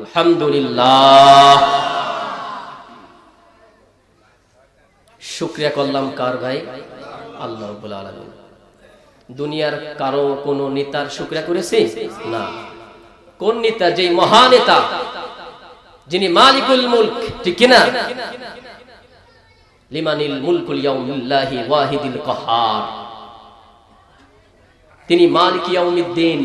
আলহামদুলিল্লাহ। শুকরিয়া করলাম কার ভাই? আল্লাহ রাব্বুল আলামিন। দুনিয়ার কারো কোন নেতার শুকরিয়া করেছে না। কোন নেতা? যেই মহানেতা, যিনি মালিকুল মুলক, ঠিক কিনা? লিমানিল মুলকুল ইয়াউমিল্লাহি ওয়াহিদিল কাহ্হার। তিনি মালিক ইয়াউমিদ্দিন,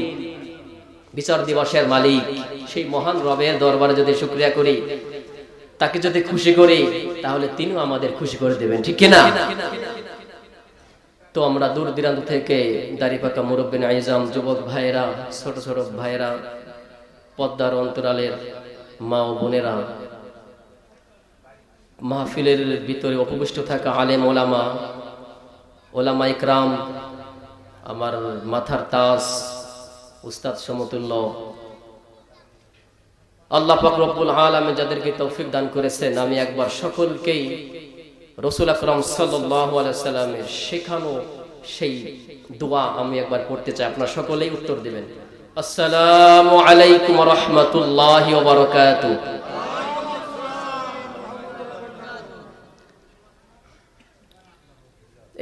বিচার দিবসের মালিক। সেই মহান রবের দরবারে যদি শুকরিয়া করি, তাকে যদি খুশি করি, তাহলে তিনিও আমাদের খুশি করে দেবেন, ঠিক কিনা? তো আমরা দূর দূরান্ত থেকে দাড়িপাকা মুরব্বিন আইজাম, যুবক ভাইয়েরা, ছোট ছোট ভাইয়েরা, পদ্মার অন্তরালের মা ও বোনেরা, মাহফিলের ভিতরে উপবিষ্ট থাকা আলেম ওলামা, ওলামা ইকরাম, আমার মাথার তাজ উস্তাদ সমতুল্য, আল্লাহ পাক রব্বুল আলামিন যাদেরকে তৌফিক দান করেছেন, আমি একবার সকলকেই রাসূল আকরাম সাল্লাল্লাহু আলাইহি সাল্লামের শেখানো সেই দোয়া আমি একবার পড়তে চাই। আপনারা সকলেই উত্তর দিবেন। আসসালামু আলাইকুম ওয়া রাহমাতুল্লাহি ওয়া বারাকাতুহু।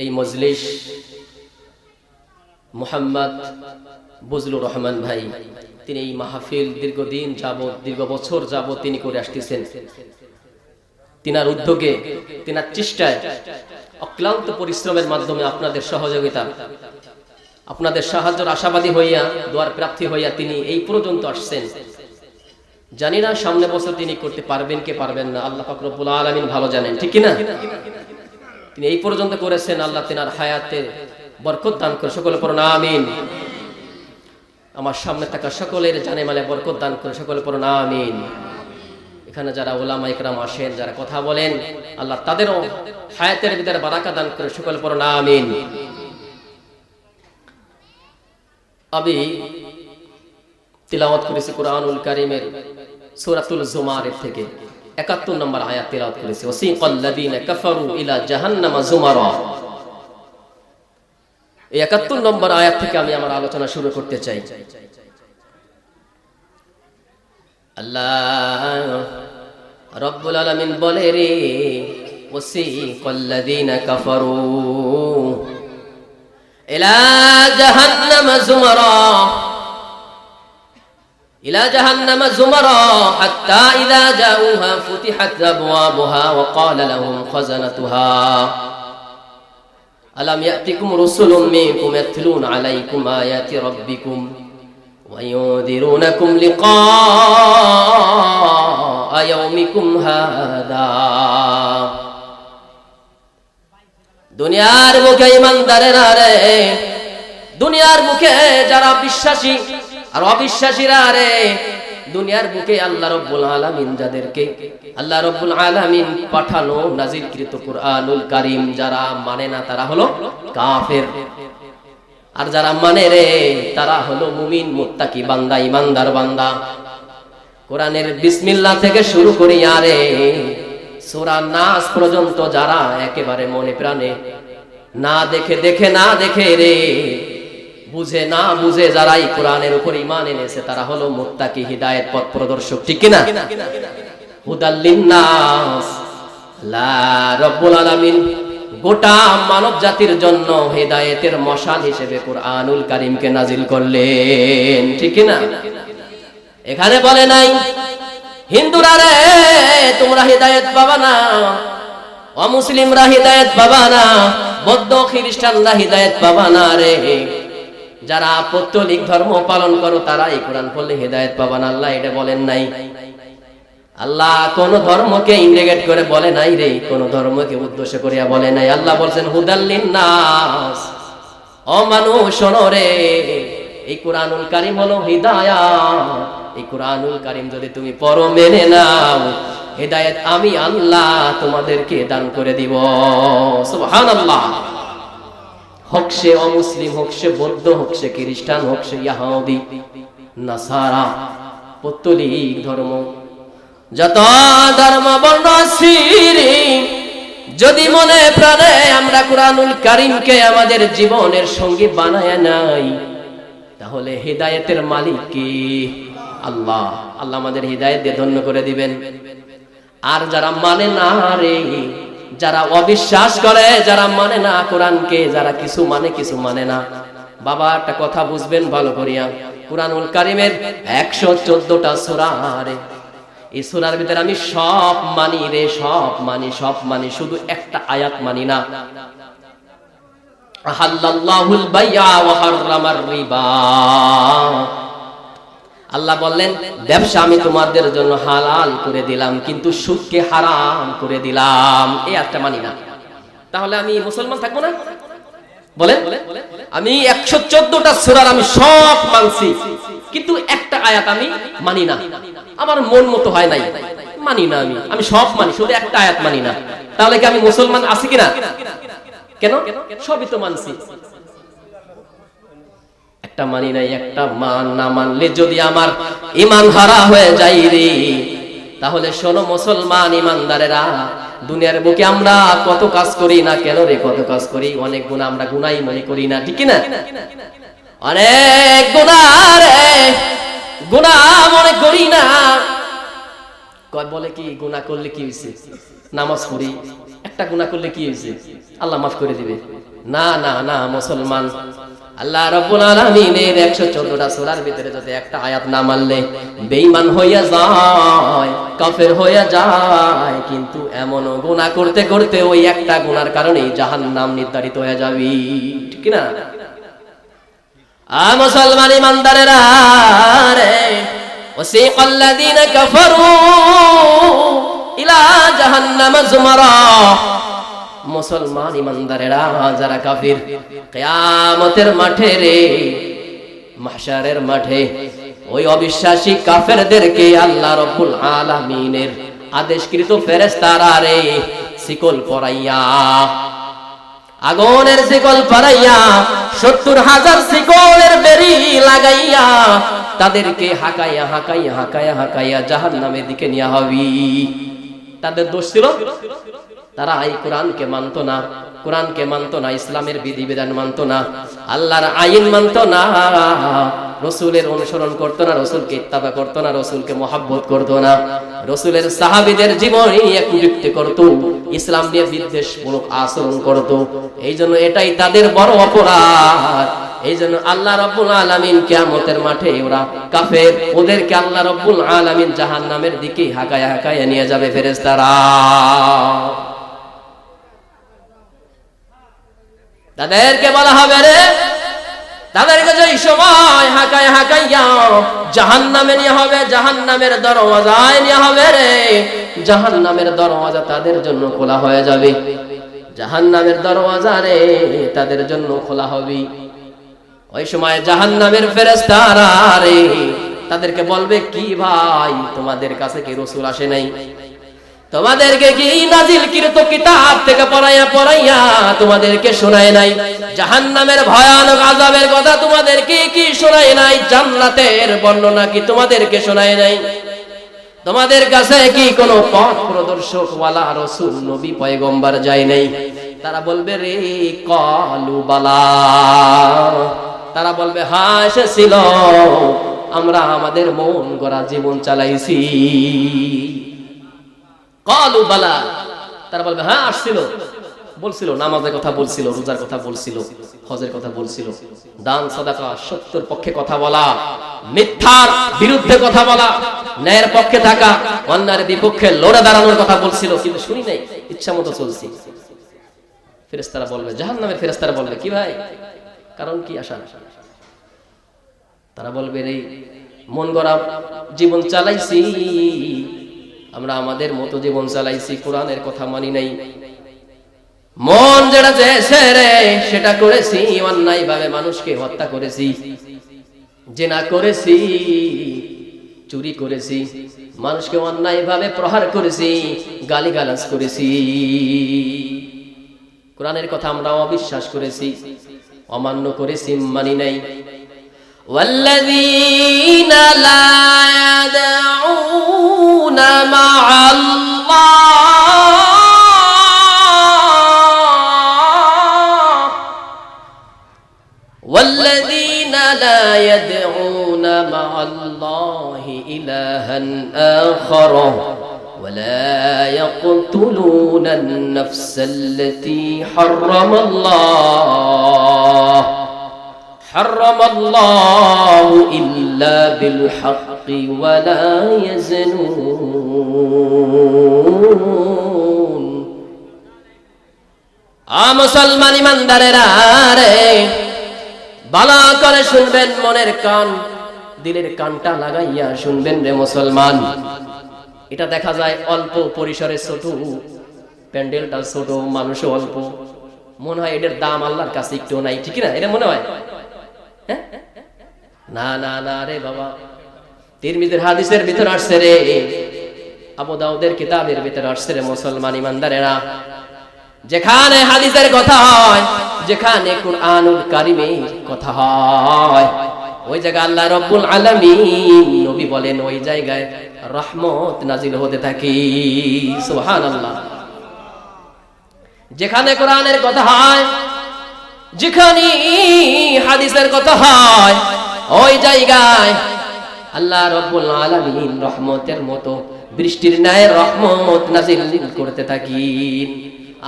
এই মজলিস মুহাম্মদ বজলুর রহমান ভাই, তিনি এই মাহফিল দীর্ঘদিন যাবত, দীর্ঘ বছর যাবত তিনি করে আসতেছেন। তিনার উদ্যোগে, তিনার চেষ্টায়, অক্লান্ত পরিশ্রমের মাধ্যমে আপনাদের সহযোগিতা, আপনাদের সাহায্যের আশাবাদী হইয়া, দোয়ার প্রার্থী হইয়া তিনি এই পর্যন্ত আসছেন। জানি না সামনে বছর তিনি করতে পারবেন কি পারবেন না, আল্লাহ পাক রব্বুল আলামিন ভালো জানেন, ঠিক কিনা? তিনি এই পর্যন্ত করেছেন। আল্লাহ তিনার হায়াতে বরকত দান করে, সকলে পড়ুন আমিন। আমার সামনে থাকা সকলের জানে মালে বরকত দান করে, সকলে পড়ুন আমিন। এখানে যারা ওলামা ইকরাম আসেন, যারা কথা বলেন, আল্লাহ তাদেরও হায়াতের ভিতরে বারাকা দান করে, সকলে পড়ুন আমিন। আমি তিলাওয়াত করেছি কুরআনুল কারীমের সূরাতুল জুমারের থেকে ৭১ নম্বর আয়াত তিলাওয়াত করেছি। ওয়াসিকাল লাযিনা কাফারু ইলা জাহান্নামা যুমারা। এই ৭১ নম্বর আয়াত থেকে আমি আমার আলোচনা শুরু করতে চাই। আল্লাহ রাব্বুল আলামিন বলে রে, ওয়াসিকাল লাযিনা কাফারু ইলা জাহান্নামা যুমারা, ইলা জাহান্নামা যুমারা হাত্তা ইযা জাউহা ফুতিহাত আবওয়াবুহা ওয়া ক্বালা লাহুম খাযানাতুহা আলাম ইয়াতিকুম রাসূলুম মিনকুম ইয়াতলুনা আলাইকুম আয়াতি রাব্বিকুম ওয়া ইউযিরুনাকুম লিকাআ ইয়াউমিকুম হাদা। দুনিয়ার মুখে ঈমানদারেরা রে, দুনিয়ার মুখে যারা বিশ্বাসী আর অবিশ্বাসীরা রে, দুনিয়ার বুকে আল্লাহ রাব্বুল আলামিন যাদেরকে আল্লাহ রাব্বুল আলামিন পাঠানো নাযিলকৃত কুরআনুল কারীম যারা মানে না, তারা হলো কাফের। আর যারা মানে রে, তারা হলো মুমিন, মুত্তাকি বান্দা, ঈমানদার বান্দা। কোরআনের বিসমিল্লাহ থেকে শুরু করি আরে সূরা নাস পর্যন্ত যারা একেবারে মনে প্রাণে না দেখে, দেখে না দেখে রে, বুঝে না বুঝে যারা এই কোরআনের উপর ঈমান এনেছে, তারা হলো মুত্তাকি, হিদায়াত পথ প্রদর্শক, ঠিক কিনা? হুদাল লিন্নাস। আল্লাহ রাব্বুল আলামিন গোটা মানব জাতির জন্য হিদায়াতের মশাল হিসেবে কুরআনুল কারীমকে নাজিল করলেন, ঠিক কিনা? এখানে বলে নাই হিন্দুরা রে তোমরা হিদায়াত পাবা না, অমুসলিমরা হিদায়াত পাবা না, বৌদ্ধ খ্রিস্টানরা হিদায়াত পাবা না রে, যারা পৌত্তলিক ধর্ম পালন করো তারা এই কোরআন পড়লে হিদায়াত পাবা না। আল্লাহ এটা বলেন নাই। আল্লাহ কোন ধর্মকে ইন্ডিকেট করে বলে নাই রে, কোন ধর্মকে উদ্দেশ্য করিয়া বলে নাই। আল্লাহ বলছেন হুদাল লিন্নাস, ও মানুষ শোনো রে, এই কুরআনুল কারীম হলো হিদায়াত। এই কুরআনুল কারীম যদি তুমি পড়ো, মেনে নাও, হিদায়াত আমি আল্লাহ তোমাদেরকে দান করে দিব। সুবহানাল্লাহ। হোক সে অমুসলিম, হোক সে বৌদ্ধ, হোক সে খ্রিস্টান, হোক সে ইহুদি, নাসারা, পৌত্তলিক ধর্ম, যত ধর্ম বর্ণ আছে, যদি মনে প্রাণে আমরা কুরআনুল কারীমকে আমাদের জীবনের সঙ্গী বানায় নাই, তাহলে হিদায়াতের মালিক কি? আল্লাহ। আল্লাহ আমাদের হৃদায়াত দিয়ে ধন্য করে দিবেন। আর যারা মানে না রে, যারা অবিশ্বাস করে, যারা মানে না কোরআনকে, যারা কিছু মানে কিছু মানে না, বাবা একটা কথা বুঝবেন ভালো করিয়া, কুরআনুল কারীমের 114টা সূরা রে, এই সূরার ভিতরে আমি সব মানি রে, সব মানি, শুধু একটা আয়াত মানি না। আহাল্লাল্লাহুল বাইআ ওয়া হাররামার রিবা, আল্লাহ বললেন ব্যবসা আমি তোমাদের জন্য হালাল করে দিলাম, কিন্তু সুদকে হারাম করে দিলাম, এই একটা মানি না। তাহলে আমি মুসলমান থাকবো না? বলেন, আমি 114টা সূরার আমি সব মানছি, কিন্তু একটা আয়াত আমি মানি না, আমার মন মতো হয় নাই, মানি না। আমি সব মানি, শুধু একটা আয়াত মানি না। তাহলে কি আমি মুসলমান আছি কিনা? কেন? সবই তো মানছি, একটা মানি নাই। একটা না মানলে যদি আমার ঈমান হারা হয়ে যায় রে, তাহলে শোনো মুসলমান ইমানদারেরা, দুনিয়ার বুকে আমরা কত কাজ করি না কেন রে, কত কাজ করি, অনেক গুনাহ আমরা গুনাহই মনে করি না, ঠিক না? অনেক গুনাহ রে, গুনাহ মনে করি না। কয় বলে কি গুনাহ করলে কি হইছে, নামাজ পড়ি, একটা গুনাহ করলে কি হইছে, আল্লাহ মাফ করে দিবে। না না না মুসলমান, আল্লাহ রাব্বুল আলামিনের 114টা সূরার ভিতরে যদি একটা আয়াত না মানলে বেঈমান হইয়া যায়, কাফের হইয়া যায়, কিন্তু এমনও গুনাহ করতে করতে ওই একটা গুনার কারণেই জাহান্নাম নির্ধারিত হয়ে যাবে, ঠিক না? মুসলমান ইমানদারেরা রে, ওয়াসিকাল্লাযীনা কাফারু ইলা জাহান্নামা যুমারা, মুসলমান ইমানদারেরা যারা কাফির, কিয়ামতের মাঠে রে, মাহশারের মাঠে ওই অবিশ্বাসী কাফেরদেরকে আল্লাহ রাব্বুল আলামিনের আদেশকৃত ফেরেশতারা রে শিকল পরাইয়া, আগুনের শিকল পরাইয়া, 70,000 শিকলের বেড়ি লাগাইয়া তাদেরকে হাকাইয়া হাকাইয়া হাকাইয়া হাকাইয়া জাহান্নামের দিকে নিয়ে হবে। তাদের দোষ ছিল তারা এই কোরআনকে মানতো না, কোরআনকে মানতো না, ইসলামের বিধিবিধান মানতো না, আল্লাহর আইন মানতো না, রাসূলের অনুসরণ করতো না, রাসূলকে ইত্তেবা করতো না, রাসূলকে মহব্বত করতো না, রাসূলের সাহাবীদের জীবনে কুযুক্তি করতো, ইসলাম নিয়ে বিদ্বেষমূলক আচরণ করতো। এইজন্য এটাই তাদের বড় অপরাধ। এইজন্য আল্লাহ রাব্বুল আলামিন কিয়ামতের মাঠে ওরা কাফের, ওদেরকে আল্লাহ রাব্বুল আলামিন জাহান্নামের দিকে হাকায়া হাকায়া নিয়ে যাবে ফেরেশতারা। তাদেরকে বলা হবে রে, তাদেরকে যে সময় হাকায় হাকাইয়া জাহান্নামে নিয়ে হবে, জাহান্নামের দরওয়াজায় নিয়ে হবে রে, জাহান্নামের দরওয়াজা তাদের জন্য খোলা হয়ে যাবে, জাহান্নামের দরওয়াজা রে তাদের জন্য খোলা হবে। ওই সময় জাহান্নামের ফেরেশতারা রে তাদেরকে বলবে, কি ভাই তোমাদের কাছে কি রাসূল আসে নাই? তোমাদেরকে কি নাজিলকৃত কিতাব থেকে পড়াইয়া পড়াইয়া তোমাদেরকে শোনায় নাই? জাহান্নামের ভয়ানক আযাবের কথা তোমাদেরকে কি শোনায় নাই? জান্নাতের বর্ণনা কি তোমাদেরকে শোনায় নাই? তোমাদের কাছে কি কোনো পথ প্রদর্শক ওয়ালা রাসূল নবী পয়গম্বর যায় নাই? তারা বলবে রে কালু বালা, তারা বলবে হ্যাঁ এসেছিল, আমরা আমাদের মন গড়া জীবন চালাইছি। কালু বালা, তারা বলবে হ্যাঁ আসছিল, বলছিল, নামাজের কথা বলছিল, রোজার কথা বলছিল, হজের কথা বলছিল, দান সাদাকা, সত্যের পক্ষে কথা বলা, মিথ্যার বিরুদ্ধে কথা বলা, ন্যায়ের পক্ষে থাকা, অন্যায়ের বিপক্ষে লড়ে দাঁড়ানোর কথা বলছিল, কিন্তু শুনি নাই, ইচ্ছা মতো চলছি। ফেরেশতারা বলবে, জাহান্নামের ফেরেশতারা বলবে, কি ভাই কারণ কি আসা? তারা বলবে এই মন গড়া জীবন চালাইছি, আমরা আমাদের মতো জীবন চালাইছি, কোরআনের কথা মানি নাই, মন যেটা চেয়েছে রে সেটা করেছি, অন্যায় ভাবে মানুষকে হত্যা করেছি, জিনা করেছি, চুরি করেছি, মানুষকে অন্যায় ভাবে প্রহার করেছি, গালিগালাজ করেছি, কোরআনের কথা আমরা অবিশ্বাস করেছি, অমান্য করেছি, মানি নাই। والذين لا يدعون مع الله والذين لا يدعون مع الله ইলাহান আখারা ولا يقتلون النفس التي حرم الله إلا بالحق ولا يزنون মুসলমান ইমানদারেরা রে ভালো করে শুনবেন, মনের কান দিলের কানটা লাগাইয়া শুনবেন রে মুসলমান। এটা দেখা যায় অল্প পরিসরে ছোট, প্যান্ডেলটা ছোট, মানুষও অল্প, মনে হয় এটার দাম আল্লাহর কাছে একটু নাই, ঠিক না? এটা মনে হয় না না না রে বাবা। তিরমিজির হাদিসের ভিতর আসছে রে, আবু দাউদের কিতাবের ভিতর আসছে রে মুসলমান ইমানদারেরা, যেখানে হাদিসের কথা হয়, যেখানে কুরআনুল কারীমের কথা হয়, ওই জায়গায় আল্লাহ রাব্বুল আলামিন নবী বলেন ওই জায়গায় রহমত নাজিল হতে থাকে। সুবহানাল্লাহ। যেখানে কোরআনের কথা হয়, যেখানে হাদিসের কথা হয়, ওই জায়গায় আল্লাহ রাব্বুল আলামিন রহমতের মতো বৃষ্টির ন্যায় রহমত নাজিল করতে থাকেন।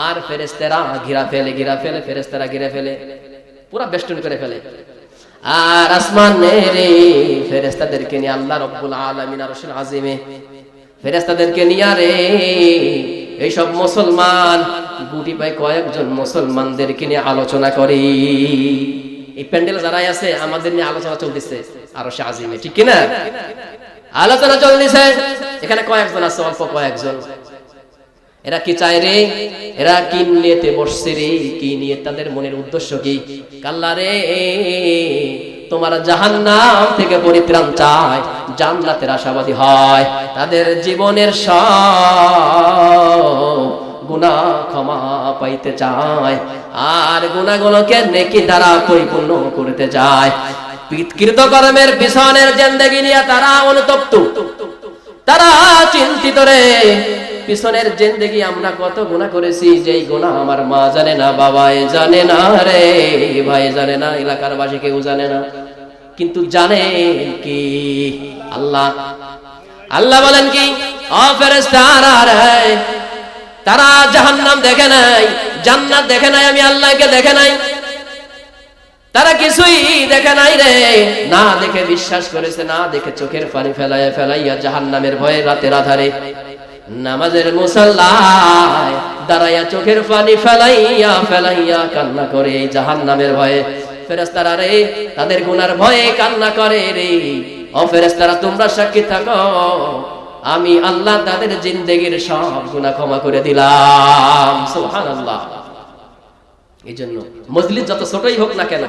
আর ফেরেশতারা ঘিরা ফেলে ফেরেশতারা ঘিরে ফেলে, পুরো বেষ্টন করে ফেলে। আর আসমানের ফেরেশতাদেরকে নিয়ে আল্লাহ রাব্বুল আলামিন আরশের আজিমে ফেরেশতাদেরকে নিয়ে রে এইসব মুসলমান গুটি পায় কয়েকজন মুসলমানদেরকে নিয়ে আলোচনা করে। এই প্যান্ডেল যারাই আছে আমাদের নিয়ে আলোচনা চলতেছে আরশে আজিমে, ঠিক কি না? আলোচনা চলতেছে, এখানে কয়েকজন আছে, অল্প কয়েকজন। এরা কি চায় রে? এরা কি নিয়েতে বসছে রে? কি নিয়ে তাদের মনের উদ্দেশ্য কি? আল্লাহ রে তোমার জাহান্নাম থেকে পরিত্রাণ চায়, জান্নাতের আশাবাদী হয়, তাদের জীবনের সব গুনাহ ক্ষমা পাইতে চায়, আর গুনাহগুলোকে নেকি দ্বারা পরিপূর্ণ করতে চায়। কৃতকর্মের পিছনের জিন্দেগি নিয়ে তারা অনুতপ্ত, তারা চিন্তিত রে। পিছনের জিন্দেগি আমরা কত গুনাহ করেছি, যেই গুনাহ আমার মা জানে না, বাবাই জানে না রে, ভাই জানে না, এলাকার বাসী কেউ জানে না, কিন্তু জানে কি আল্লাহ। আল্লাহ বলেন কি, ও ফেরেশতারা রে, তারা জাহান্নাম দেখে নাই, জান্নাত দেখে নাই, আমি আল্লাহকে দেখে নাই, তারা কিছুই দেখে নাই রে। না দেখে বিশ্বাস করেছে, না দেখে চোখের পানি ফেলাইয়া জাহান্নামের ভয়ে রাতের আধারে নামাজের মুসাল্লায় দাঁড়াইয়া চোখের পানি ফেলাইয়া কান্না করে এই জাহান্নামের ভয়ে। ফেরেশতারা রে তাদের গুনার ভয়ে কান্না করে রে। ও ফেরেশতারা তোমরা সাক্ষী থাকো, আমি আল্লাহ তাদের জিন্দেগির সব গুনাহ ক্ষমা করে দিলাম। সুবহানাল্লাহ। এই জন্য মজলিস যত ছোটই হোক না কেন,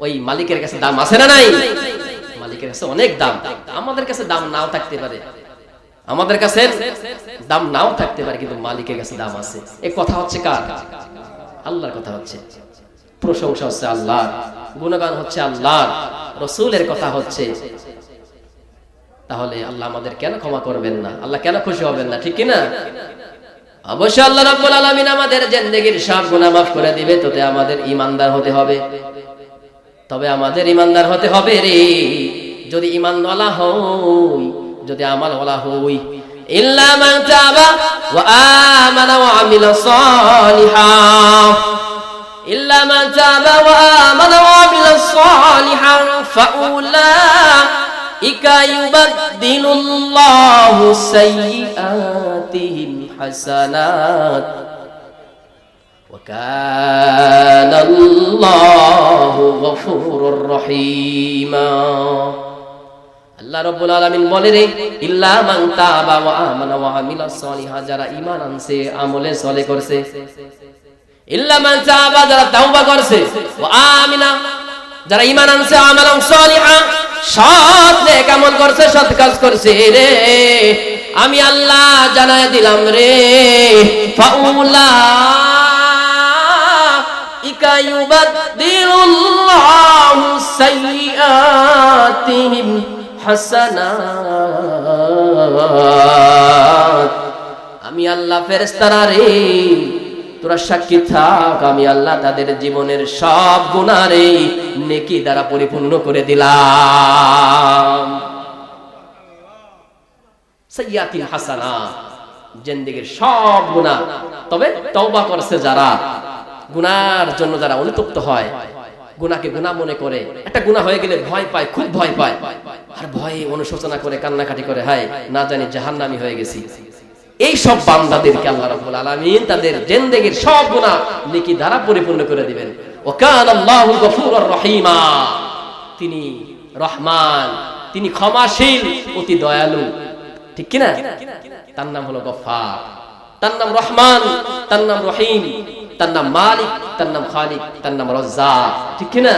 ওই মালিকের কাছে দাম আছে না নাই? মালিকের কাছে অনেক দাম। আমাদের কাছে দাম নাও থাকতে পারে, আমাদের কাছে দাম নাও থাকতে পারে, কিন্তু মালিকের কাছে দাম আছে। এই কথা হচ্ছে কার? আল্লাহর কথা হচ্ছে। প্রশংসা হচ্ছে আল্লাহর, গুণগান হচ্ছে আল্লাহর, রাসূলের কথা হচ্ছে। তাহলে আল্লাহ আমাদের কেন ক্ষমা করবেন না? আল্লাহ কেন খুশি হবেন না? ঠিক কি না? অবশ্যই আল্লাহ রাব্বুল আলামিন আমাদের জিন্দেগীর সব গুনাহ মাফ করে দিবে। তবে আমাদের ঈমানদার হতে হবে, তবে আমাদের ঈমানদার হতে হবে রে। যদি ঈমানওয়ালা হই, যদি আমালওয়ালা হই, ইল্লা মান তাবা ওয়া আমানা ওয়া আমিলা সালিহান, ইল্লা মান তাবা ওয়া আমানা ওয়া আমিলা সালিহান ফাউলাইকা ইউবাদদিলুল্লাহু সাইয়্যাতিহিম হাসানাত ওয়া কানাল্লাহু গফুরুর রহিমা। আল্লাহ রাব্বুল আলামিন বলে রে, ইল্লা মান তাবা ওয়া আমানা ওয়া আমিলা সালিহান, যারা ঈমান আনছে, আমলে সালেহ করছে। ইল্লা মান তাবা, যারা তাওবা করছে, ওয়া আমিনা, যারা ঈমান আনছে, আমালান সালিহান, সৎ নেক আমল করছে, সৎ কাজ করছে রে, আমি আল্লাহ জানায় দিলাম রে, ফাউলাইকা ইউবাদদিলুল্লাহু সাইয়্যাতিহিম হাসানাত। আমি আল্লাহ ফেরেশতারা রে, তোরা সাক্ষী থাক, আমি আল্লাহ তাদের জীবনের সব গুনাহ রে নেকি দ্বারা পরিপূর্ণ করে দিলাম। সাইয়্যাতিন হাসানাত, জিন্দেগীর সব গুনাহ, তবে তওবা করছে যারা, গুনার জন্য যারা অনুতপ্ত হয়, গুনাহকে গুনাহ মনে করে, একটা গুনাহ হয়ে গেলে ভয় পায়, খুব ভয় পায়, আর ভয়ে অনুশোচনা করে, কান্নাকাটি করে, হায় না জানি জাহান্নামী হয়ে গেছি, এই সব বান্দাদেরকে আল্লাহ রাব্বুল আলামিন তাদের জিন্দেগীর সব গুনাহ নেকি দ্বারা পরিপূর্ণ করে দিবেন। ওয়া কানা আল্লাহু গফুরুর রহিমা, তিনি রহমান, তিনি ক্ষমাশীল, অতি দয়ালু, ঠিক কি না? তার নাম হলো গফফার, তার নাম রহমান, তার নাম রহিম, তার নাম মালিক, তার নাম খালিক, তার নাম রাজ্জাক, ঠিক কি না?